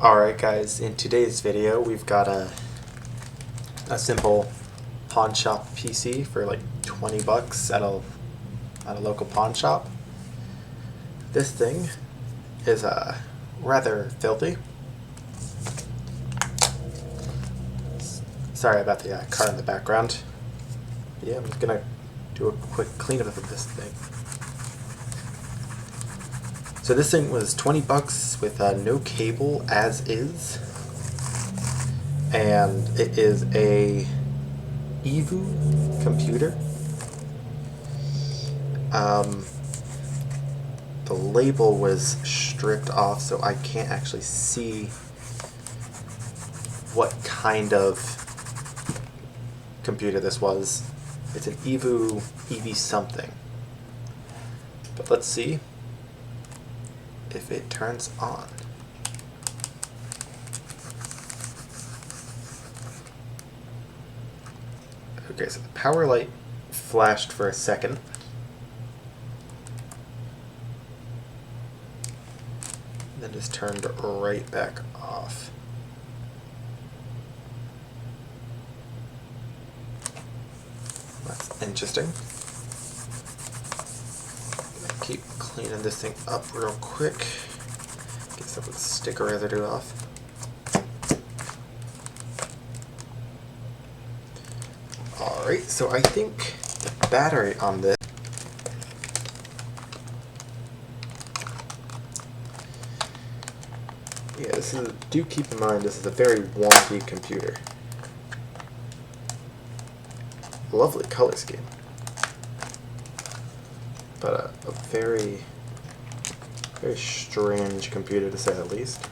Alright guys, in today's video we've got a simple Pawnshop PC for like 20 bucks at a local pawn shop. This thing is rather filthy. Sorry about the car in the background. Yeah, I'm just gonna do a quick cleanup of this thing. So this thing was 20 bucks with no cable as is, and it is a EVU computer. The label was stripped off, so I can't actually see what kind of computer this was. It's an EVU EV something, but let's see if it turns on. Okay, so the power light flashed for a second. Then just turned right back off. That's interesting. Keep cleaning this thing up real quick. Get some of the sticker residue off. Alright, so I think the battery on this do keep in mind this is a very wonky computer. Lovely color scheme, but a very strange computer to say the least.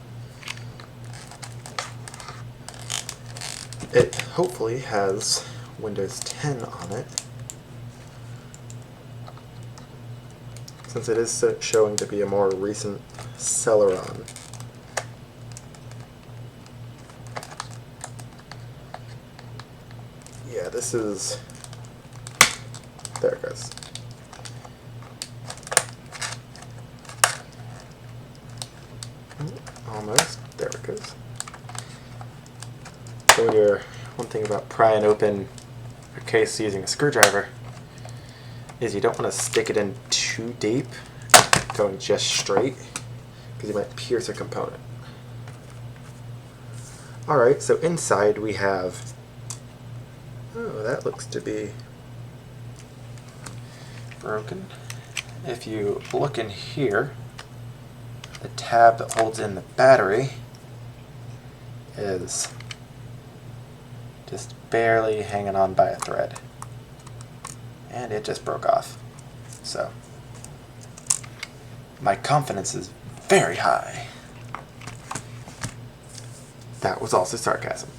It hopefully has Windows 10 on it, since it is showing to be a more recent Celeron. Yeah, this is... there it goes. Almost. There it goes. So when one thing about prying open a case using a screwdriver is you don't want to stick it in too deep, going just straight, because you might pierce a component. Alright, so inside we have... oh, that looks to be broken. If you look in here, the tab that holds in the battery is just barely hanging on by a thread, and it just broke off. So my confidence is very high. That was also sarcasm.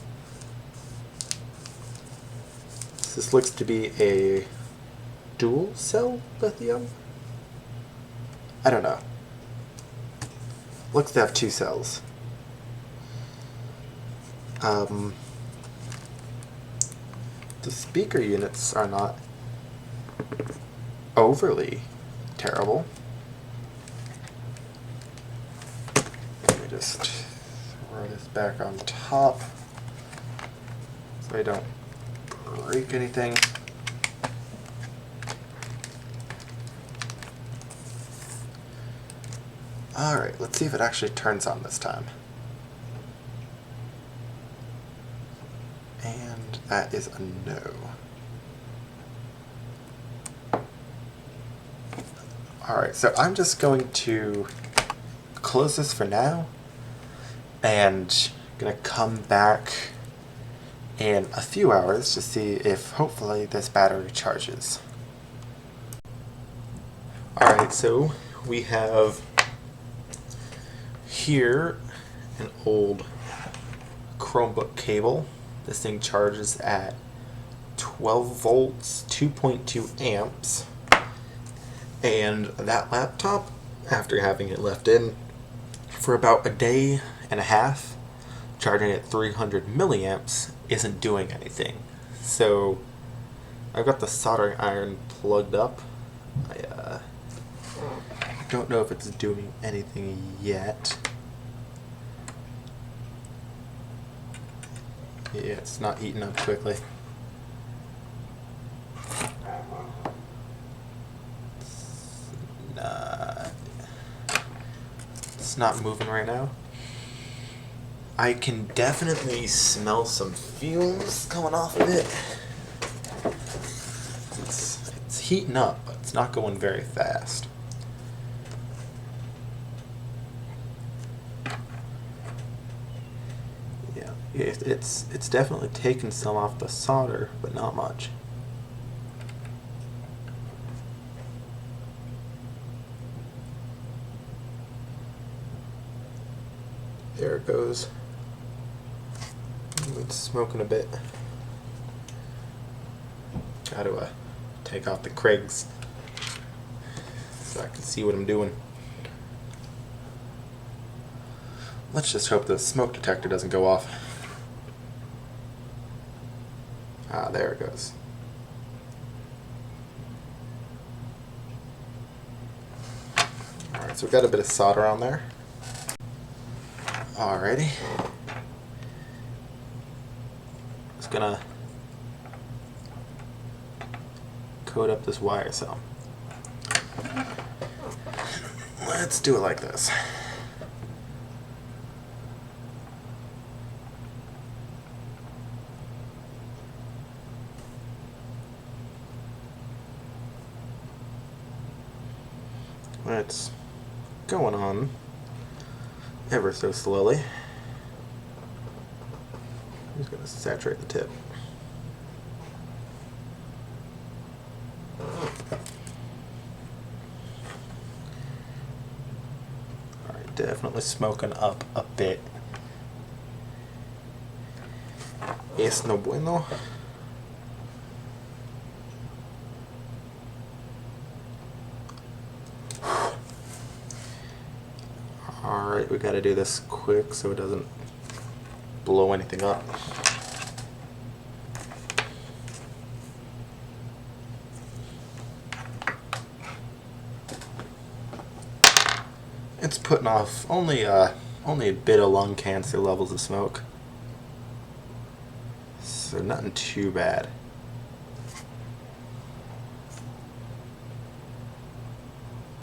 This looks to be a dual cell lithium? I don't know. Looks to have two cells. The speaker units are not overly terrible. Let me just throw this back on top so I don't break anything. Alright, let's see if it actually turns on this time. And that is a no. Alright, so I'm just going to close this for now, and gonna come back in a few hours to see if hopefully this battery charges. Alright, so we have here an old Chromebook cable. This thing charges at 12 volts, 2.2 amps, and that laptop, after having it left in for about a day and a half, charging at 300 milliamps, isn't doing anything. So I've got the soldering iron plugged up. I don't know if it's doing anything yet. Yeah, it's not heating up quickly. It's not moving right now. I can definitely smell some fumes coming off of it. It's heating up, but it's not going very fast. Yeah, it's definitely taken some off the solder, but not much. There it goes. It's smoking a bit. Gotta take off the Craigs so I can see what I'm doing. Let's just hope the smoke detector doesn't go off. Ah, there it goes. Alright, so we've got a bit of solder on there. Alrighty. Just gonna coat up this wire some. Let's do it like this. It's going on ever so slowly. I'm just going to saturate the tip. Alright, definitely smoking up a bit. Es no bueno. Alright, we gotta do this quick so it doesn't blow anything up. It's putting off only a bit of lung cancer levels of smoke. So nothing too bad.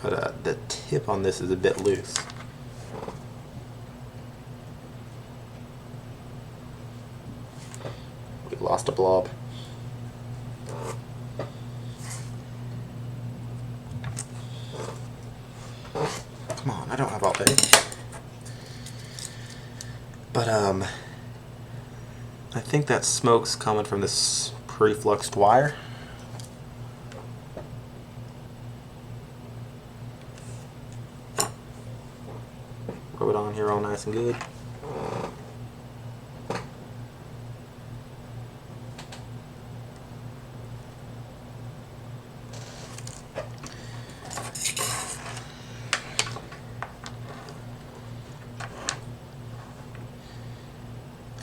But the tip on this is a bit loose. We lost a blob. Come on, I don't have all day. But I think that smoke's coming from this pre-fluxed wire. Rub it on here all nice and good.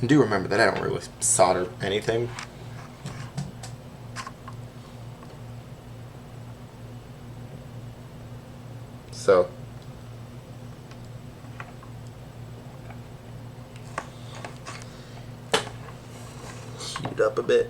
And do remember that I don't really solder anything. So heat it up a bit.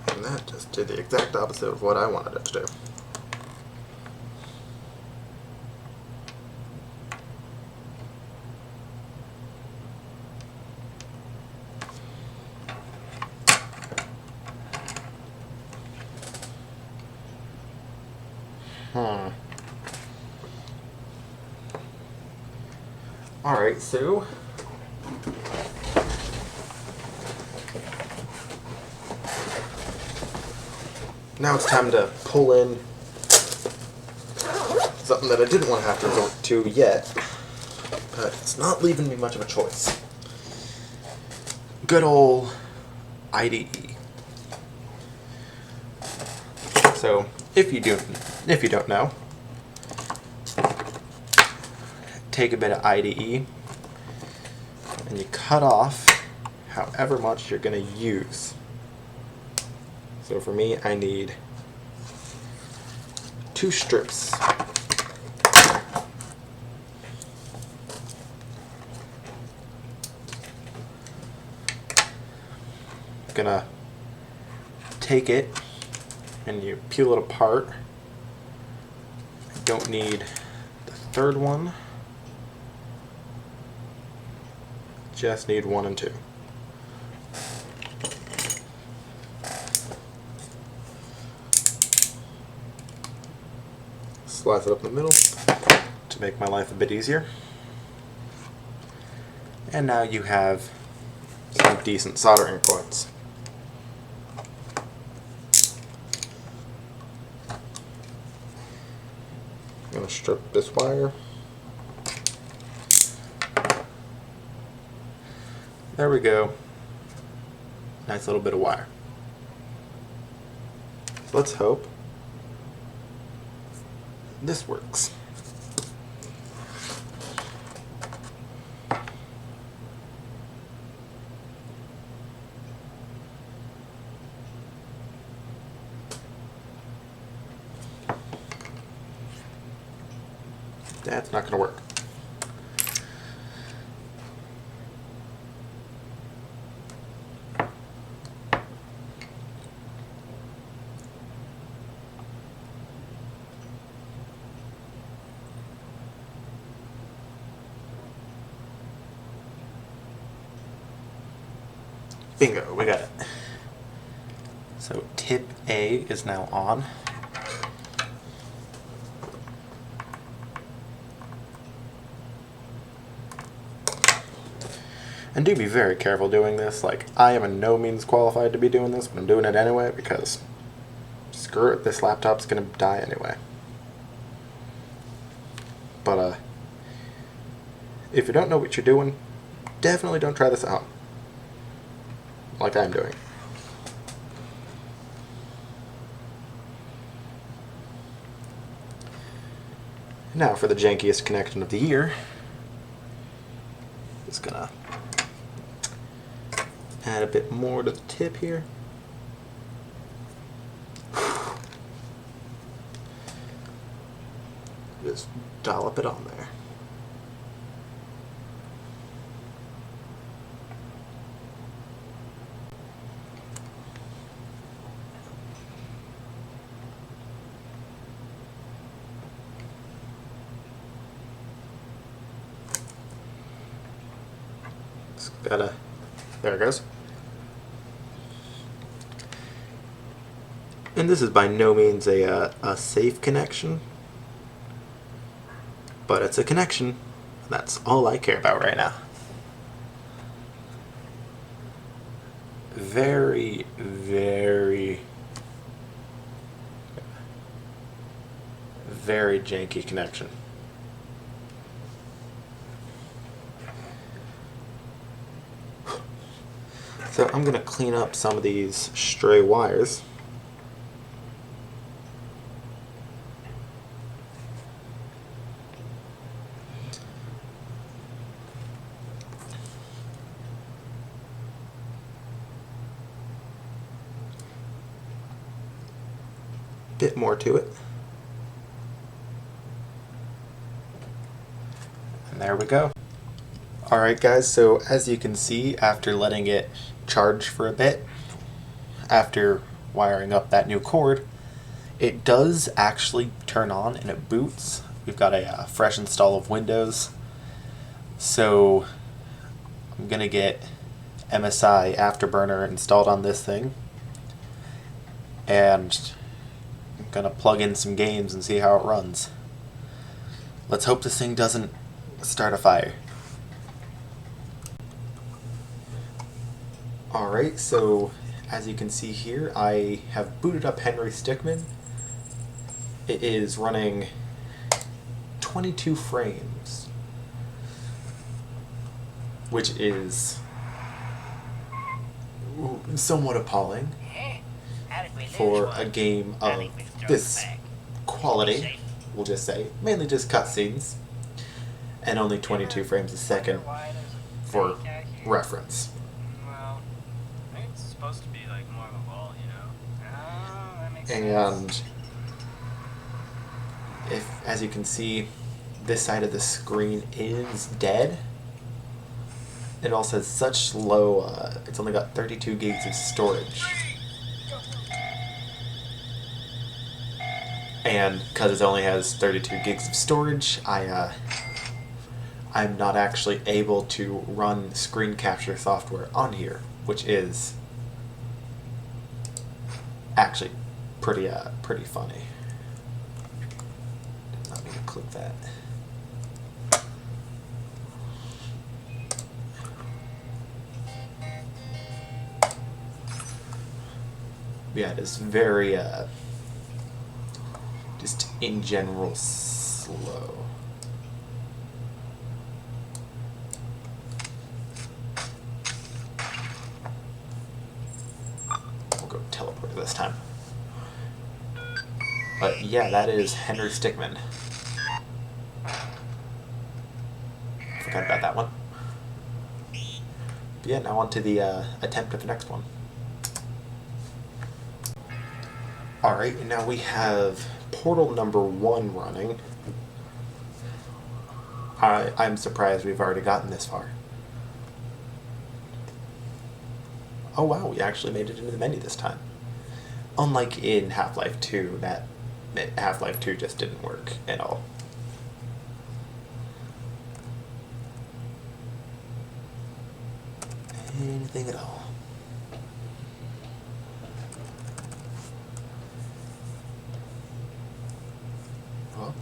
And that just did the exact opposite of what I wanted it to do. Alright, so now it's time to pull in something that I didn't want to have to resort to yet, but it's not leaving me much of a choice. Good old IDE. So if you don't know, take a bit of IDE and you cut off however much you're going to use. So for me, I need 2 strips. Gonna take it and you peel it apart. I don't need the 3rd one. Just need 1 and 2. Slice it up in the middle to make my life a bit easier. And now you have some decent soldering points. I'm going to strip this wire. There we go. Nice little bit of wire. Let's hope this works. That's not going to work. Bingo, we got it. So tip A is now on. And do be very careful doing this. Like, I am in no means qualified to be doing this, but I'm doing it anyway because screw it, this laptop's gonna die anyway. But if you don't know what you're doing, definitely don't try this at home. Like I'm doing. Now for the jankiest connection of the year. Just gonna add a bit more to the tip here. Just dollop it on there. Just gotta, there it goes. And this is by no means a safe connection, but it's a connection. That's all I care about right now. Very, very, very janky connection. So I'm going to clean up some of these stray wires. Bit more to it. And there we go. Alright guys, so as you can see, after letting it charge for a bit, after wiring up that new cord, it does actually turn on and it boots. We've got a fresh install of Windows, so I'm gonna get MSI Afterburner installed on this thing, and I'm gonna plug in some games and see how it runs. Let's hope this thing doesn't start a fire. Alright, so as you can see here, I have booted up Henry Stickmin. It is running 22 frames, which is somewhat appalling for a game of this quality, we'll just say. Mainly just cutscenes, and only 22 frames a second for reference. Well, I think it's supposed to be like more of a wall, you know? And if, as you can see, this side of the screen is dead. It also has such low, it's only got 32 gigs of storage. And because it only has 32 gigs of storage, I'm not actually able to run screen capture software on here, which is actually pretty funny. Did not mean to click that. Yeah, it is very, just in general slow. We'll go teleport this time. But yeah, that is Henry Stickmin. Forgot about that one. But yeah, now on to the attempt of the next one. Alright, and now we have portal number 1 running. I'm surprised we've already gotten this far. Oh wow, we actually made it into the menu this time. Unlike in Half-Life 2, that Half-Life 2 just didn't work at all. Anything at all. Well,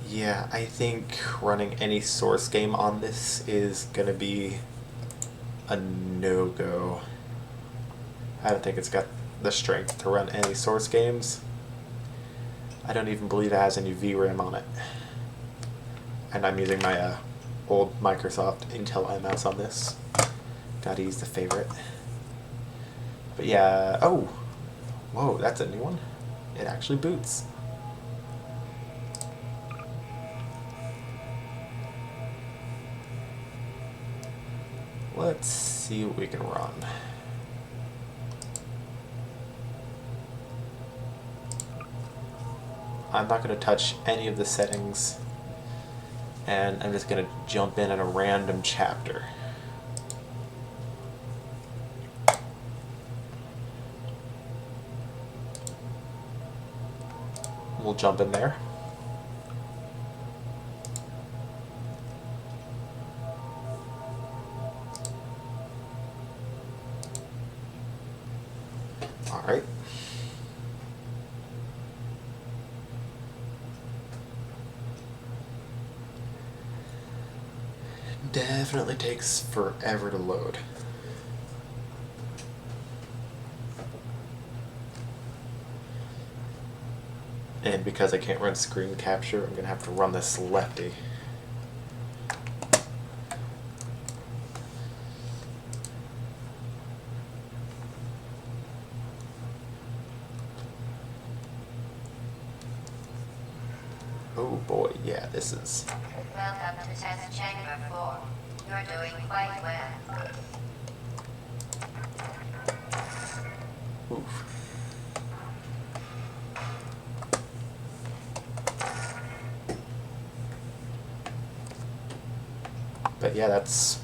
yeah, I think running any source game on this is gonna be a no-go. I don't think it's got the strength to run any source games. I don't even believe it has any VRAM on it. And I'm using my old Microsoft Intel mouse on this. Gotta use the favorite. But yeah, oh! Whoa, that's a new one. It actually boots. Let's see what we can run. I'm not going to touch any of the settings, and I'm just going to jump in a random chapter. We'll jump in there. Alright. Definitely takes forever to load. And because I can't run screen capture, I'm going to have to run this lefty. Oh boy, yeah, this is... Welcome to test chamber 4. You're doing quite well. Oof. But yeah, that's...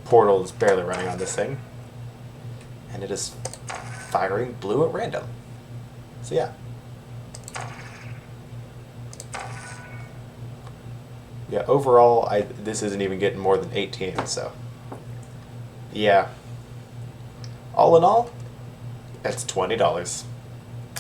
Portal is barely running on this thing. And it is firing blue at random. So yeah. Yeah, overall, this isn't even getting more than 18, so... Yeah. All in all, that's $20.